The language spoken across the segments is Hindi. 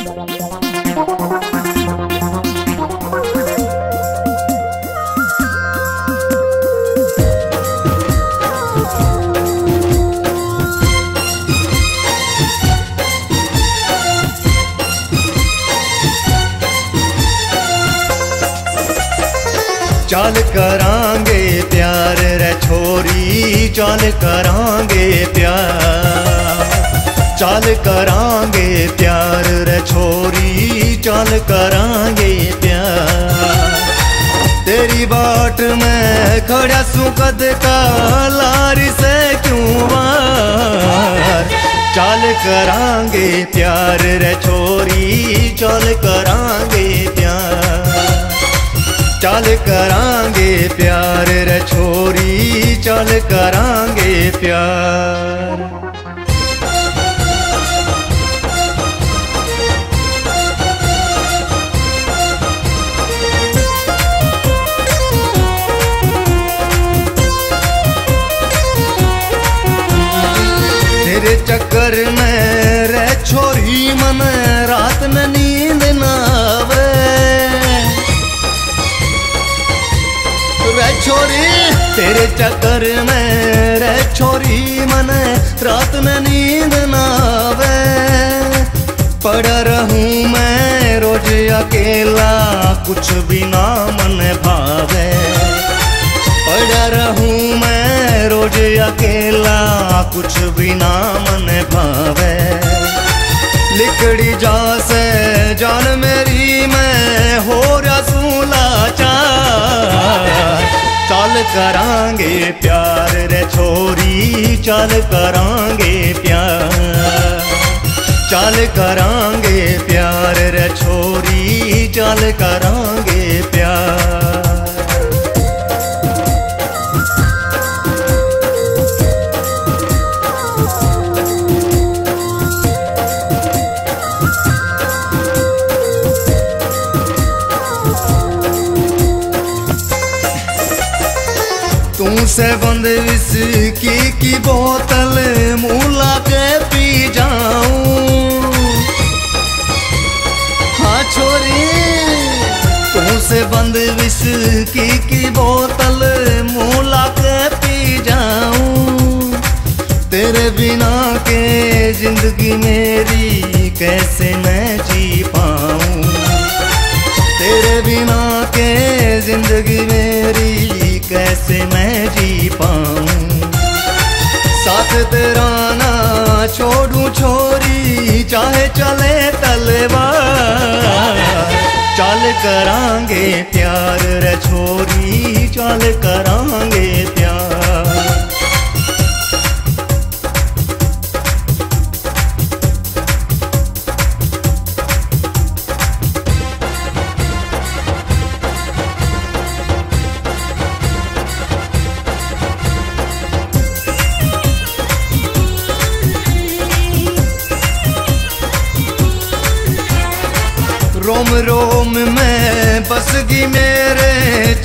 चल करांगे प्यार रे छोरी, चल करांगे प्यार, चल करांगे प्यार रे छोरी, चल करांगे प्यार। तेरी बाट में खड़ा सू कद का लारी से क्यों वार। चल करांगे प्यार रे छोरी, चल करांगे प्यार, चल करांगे प्यार रे छोरी, चल करांगे प्यार। तेरे चक्कर में रे छोरी मन रात में नींद ना आवे। रे छोरी तेरे चक्कर में रे छोरी मन रात में नींद ना आवे। पड़ा रहूं मैं रोज अकेला, कुछ भी ना मन भावे। पड़ा रहूं मैं रोज अकेला, कुछ भी ना मन भावे। लिकड़ी जा से जान मेरी मैं हो रसूला चार। चल करांगे प्यार रे छोरी, चल करांगे प्यार, चल करांगे प्यार रे छोरी, चल करांगे प्यार। तुमसे बंद विस्की की बोतल मुला के पी जाऊं। हाँ छोरी तुमसे बंद विस्की की बोतल मुला के पी जाऊं। तेरे बिना के जिंदगी मेरी कैसे मैं जी पाऊं। तेरे बिना के जिंदगी मेरी कैसे मैं जी पाऊं। साथ तेरा ना छोड़ूं छोरी, चाहे चले तलवार। चल करांगे प्यार रे छोरी, चल करांगे प्यार। रोम रोम में बसगी मेरे,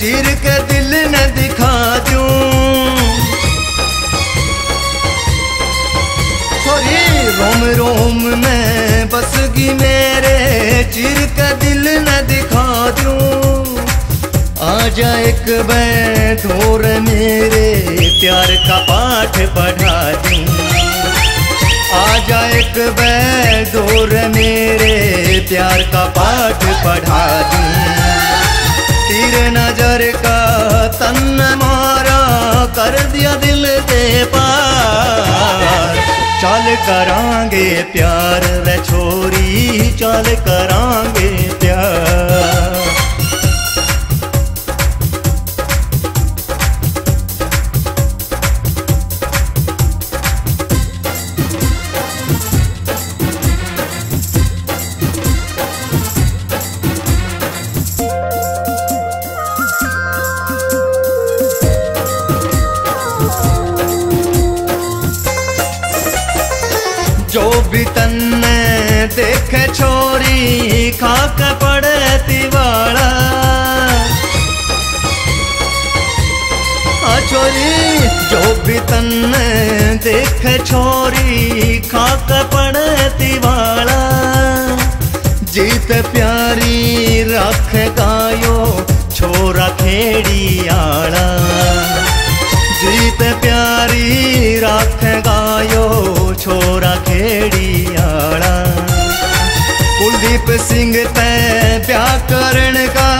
चीर के दिल न दिखा दूं। छोरी रोम रोम में बसगी मेरे, चीर के दिल न दिखा दूं। आजा एक बैठोर मेरे, प्यार का पाठ पढ़ा दूं। आजा एक बैठोर मेरे, प्यार का पाठ पढ़ा दूं। तीर नजर का तन मारा, कर दिया दिल के पार। चल करांगे प्यार रे छोरी, चल करांगे प्यार। जो भी तन्ने देखे छोरी, खाक पड़े तिवाड़ा। छोरी जो भी तन्ने देखे छोरी, खाक पड़े तिवाड़ा। जीत प्यारी रख गायो छोरा खेड़ी आला। जीत प्यारी रख गायो छोरा खेड़ी आला। कुलदीप सिंह तै ब्याह करण का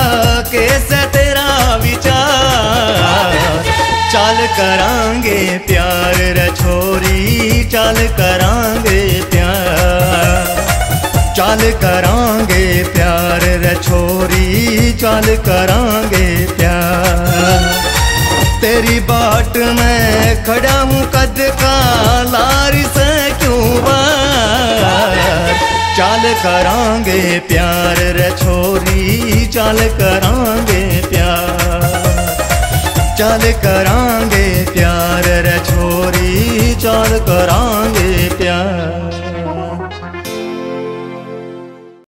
कैसे तेरा विचार। चल करांगे प्यार रे छोरी, चल करांगे प्यार। चल करांगे प्यार रे छोरी, चल करांगे प्यार। तेरी बाट में खड़ा हूँ कद का लारी से क्यों बार। चल करांगे प्यार रे छोरी, चल करांगे प्यार। चल करांगे प्यार रे छोरी, चल करांगे प्यार।